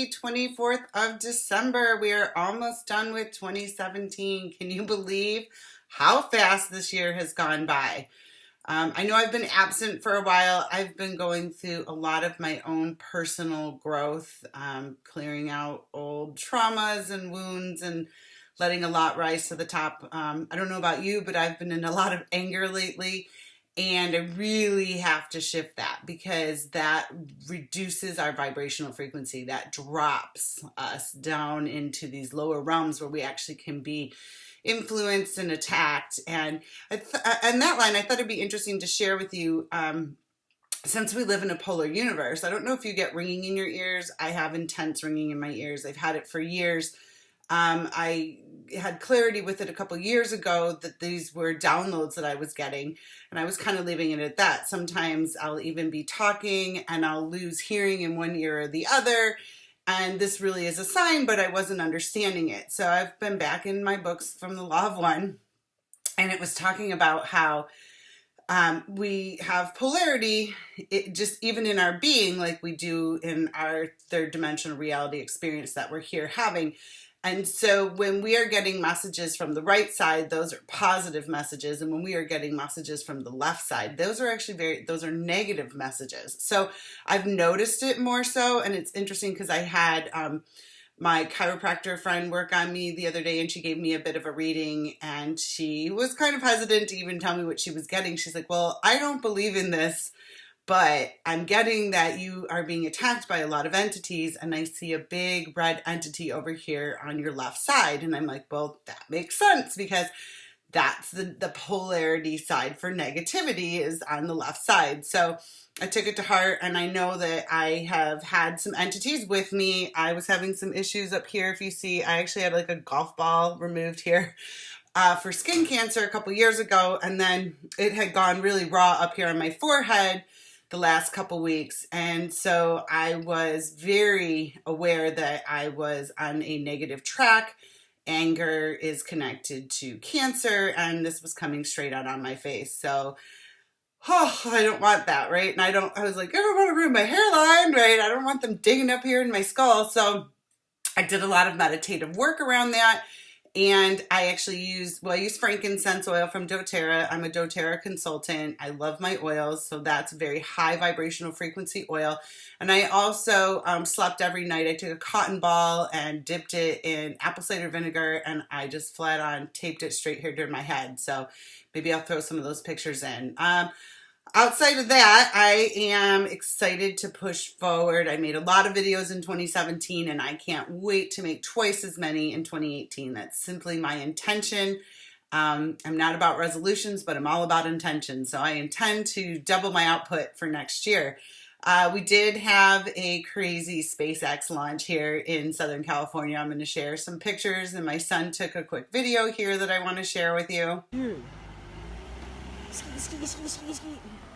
Happy 24th of December. We are almost done with 2017. Can you believe how fast this year has gone by? I know I've been absent for a while. I've been going through a lot of my own personal growth, clearing out old traumas and wounds and letting a lot rise to the top. I don't know about you, but I've been in a lot of anger lately. And I really have to shift that because that reduces our vibrational frequency. That drops us down into these lower realms where we actually can be influenced and attacked. And on that line, I thought it'd be interesting to share with you, since we live in a polar universe. I don't know if you get ringing in your ears. I have intense ringing in my ears. I've had it for years. I had clarity with it a couple years ago that these were downloads that I was getting, and I was kind of leaving it at that. Sometimes I'll even be talking and I'll lose hearing in one ear or the other, and this really is a sign, but I wasn't understanding it. So I've been back in my books from the Law of One, and it was talking about how we have polarity, just even in our being, like we do in our third dimensional reality experience that we're here having. And so when we are getting messages from the right side, those are positive messages. And when we are getting messages from the left side, those are actually those are negative messages. So I've noticed it more so. And it's interesting because I had my chiropractor friend work on me the other day, and she gave me a bit of a reading, and she was kind of hesitant to even tell me what she was getting. She's like, well, I don't believe in this, but I'm getting that you are being attacked by a lot of entities, and I see a big red entity over here on your left side. And I'm like, well, that makes sense because that's the polarity side for negativity is on the left side. So I took it to heart, and I know that I have had some entities with me. I was having some issues up here. If you see, I actually had like a golf ball removed here for skin cancer a couple years ago, and then it had gone really raw up here on my forehead the last couple weeks. And so I was very aware that I was on a negative track. Anger is connected to cancer, and this was coming straight out on my face. So, I don't want that, right? And I was like, I don't want to ruin my hairline, right? I don't want them digging up here in my skull. So I did a lot of meditative work around that. And I actually I use frankincense oil from doTERRA. I'm a doTERRA consultant. I love my oils. So that's a very high vibrational frequency oil. And I also slept every night. I took a cotton ball and dipped it in apple cider vinegar, and I just flat on taped it straight here to my head. So maybe I'll throw some of those pictures in. Outside of that, I am excited to push forward. I made a lot of videos in 2017, and I can't wait to make twice as many in 2018. That's simply my intention. I'm not about resolutions, but I'm all about intention. So I intend to double my output for next year. We did have a crazy SpaceX launch here in Southern California. I'm going to share some pictures, and my son took a quick video here that I want to share with you. Dude. Ski.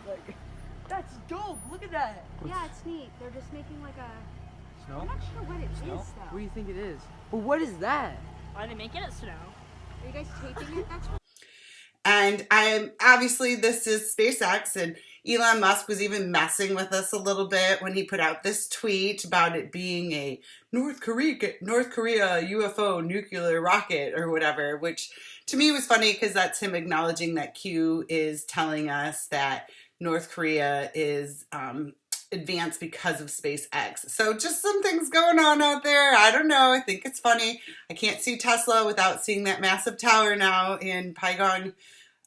Like, that's dope. Look at that. Yeah, it's neat. They're just making like a... Snow? I'm not sure what it is, though. What do you think it is? But what is that? Why are they making it snow? Are you guys taping it? That's what... And obviously this is SpaceX, and Elon Musk was even messing with us a little bit when he put out this tweet about it being a North Korea UFO nuclear rocket or whatever, which to me was funny because that's him acknowledging that Q is telling us that North Korea is advanced because of SpaceX. So just some things going on out there. I don't know. I think it's funny. I can't see Tesla without seeing that massive tower now in Pyeongchang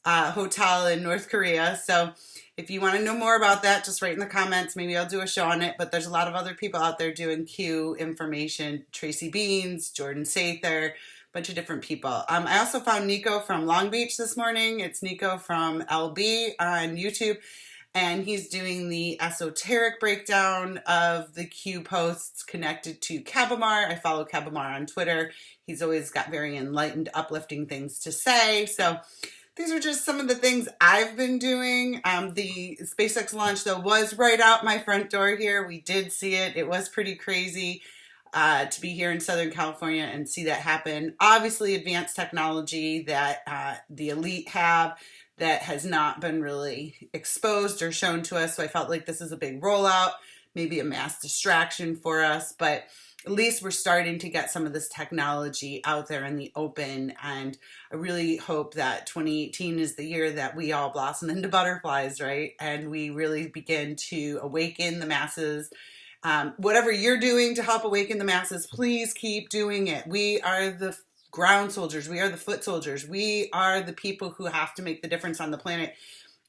hotel in North Korea. So if you want to know more about that, just write in the comments. Maybe I'll do a show on it. But there's a lot of other people out there doing Q information. Tracy Beans, Jordan Sather, bunch of different people. I also found Nico from Long Beach this morning. It's Nico from LB on YouTube. And he's doing the esoteric breakdown of the Q posts connected to Kabamar. I follow Kabamar on Twitter. He's always got very enlightened, uplifting things to say. So these are just some of the things I've been doing. The SpaceX launch, though, was right out my front door here. We did see it. It was pretty crazy to be here in Southern California and see that happen. Obviously, advanced technology that the elite have that has not been really exposed or shown to us. So I felt like this is a big rollout, maybe a mass distraction for us. But at least we're starting to get some of this technology out there in the open. And I really hope that 2018 is the year that we all blossom into butterflies, right? And we really begin to awaken the masses. Whatever you're doing to help awaken the masses, please keep doing it. We are the ground soldiers. We are the foot soldiers. We are the people who have to make the difference on the planet.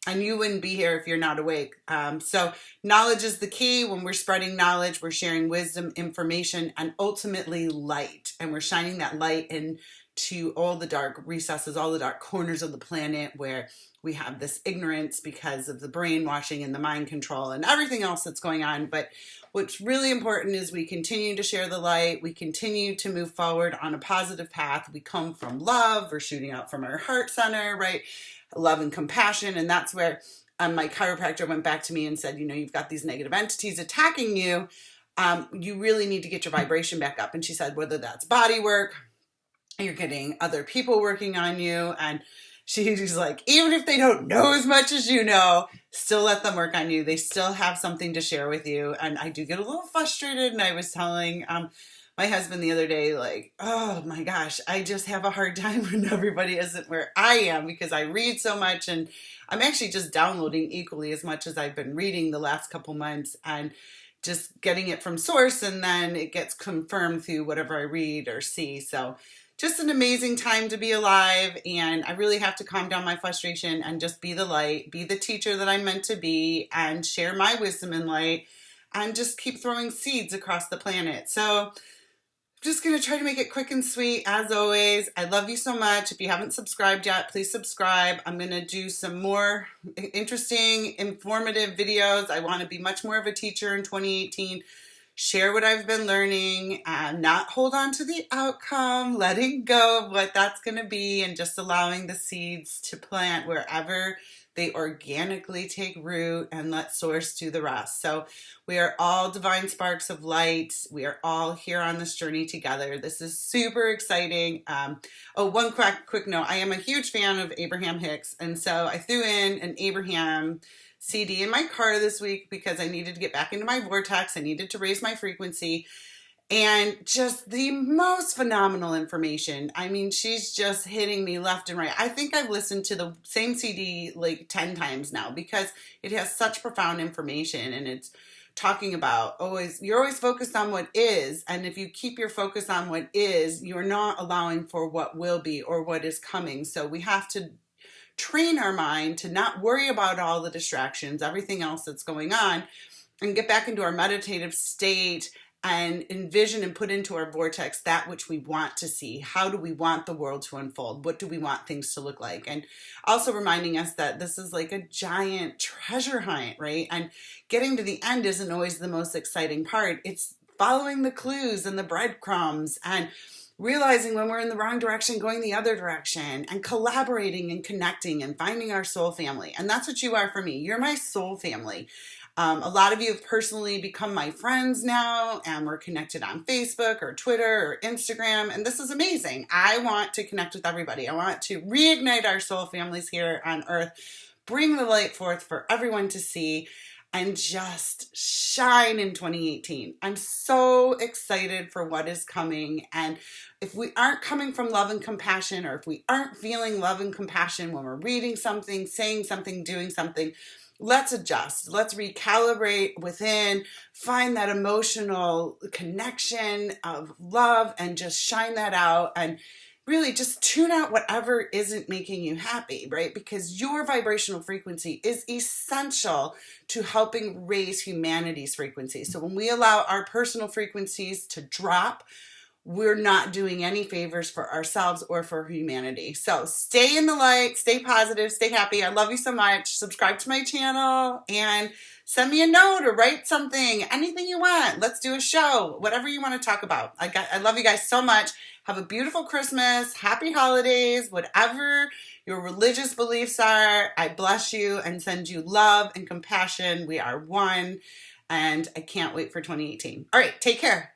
And you wouldn't be here if you're not awake. So knowledge is the key. When we're spreading knowledge, we're sharing wisdom, information, and ultimately light. And we're shining that light into all the dark recesses, all the dark corners of the planet where we have this ignorance because of the brainwashing and the mind control and everything else that's going on. But what's really important is we continue to share the light. We continue to move forward on a positive path. We come from love. We're shooting out from our heart center, right? Love and compassion. And that's where my chiropractor went back to me and said, you've got these negative entities attacking you. You really need to get your vibration back up. And she said, whether that's body work, you're getting other people working on you. And she's like, even if they don't know as much as you know, still let them work on you. They still have something to share with you. And I do get a little frustrated. And I was telling my husband the other day, like, oh my gosh, I just have a hard time when everybody isn't where I am because I read so much, and I'm actually just downloading equally as much as I've been reading the last couple months and just getting it from source, and then it gets confirmed through whatever I read or see. So just an amazing time to be alive, and I really have to calm down my frustration and just be the light, be the teacher that I'm meant to be, and share my wisdom and light, and just keep throwing seeds across the planet. So I'm just going to try to make it quick and sweet, as always. I love you so much. If you haven't subscribed yet, please subscribe. I'm going to do some more interesting, informative videos. I want to be much more of a teacher in 2018. Share what I've been learning and not hold on to the outcome, letting go of what that's going to be, and just allowing the seeds to plant wherever they organically take root, and let source do the rest. So we are all divine sparks of light. We are all here on this journey together. This is super exciting. One quick note. I am a huge fan of Abraham Hicks. And so I threw in an Abraham CD in my car this week because I needed to get back into my vortex. I needed to raise my frequency. And just the most phenomenal information. I mean, she's just hitting me left and right. I think I've listened to the same CD like 10 times now because it has such profound information, and it's talking about you're always focused on what is. And if you keep your focus on what is, you're not allowing for what will be or what is coming. So we have to train our mind to not worry about all the distractions, everything else that's going on, and get back into our meditative state and envision and put into our vortex that which we want to see. How do we want the world to unfold? What do we want things to look like? And also reminding us that this is like a giant treasure hunt, right? And getting to the end isn't always the most exciting part. It's following the clues and the breadcrumbs and realizing when we're in the wrong direction, going the other direction, and collaborating and connecting and finding our soul family. And that's what you are for me. You're my soul family. A lot of you have personally become my friends now, and we're connected on Facebook or Twitter or Instagram, and this is amazing. I want to connect with everybody. I want to reignite our soul families here on Earth, bring the light forth for everyone to see, and just shine in 2018. I'm so excited for what is coming, and if we aren't coming from love and compassion, or if we aren't feeling love and compassion when we're reading something, saying something, doing something, let's adjust. Let's recalibrate within, find that emotional connection of love and just shine that out, and really just tune out whatever isn't making you happy, right? Because your vibrational frequency is essential to helping raise humanity's frequency. So when we allow our personal frequencies to drop, we're not doing any favors for ourselves or for humanity. So stay in the light, stay positive, stay happy. I love you so much. Subscribe to my channel and send me a note or write something, anything you want. Let's do a show, whatever you want to talk about. I love you guys so much. Have a beautiful Christmas, happy holidays, whatever your religious beliefs are. I bless you and send you love and compassion. We are one, and I can't wait for 2018. All right, take care.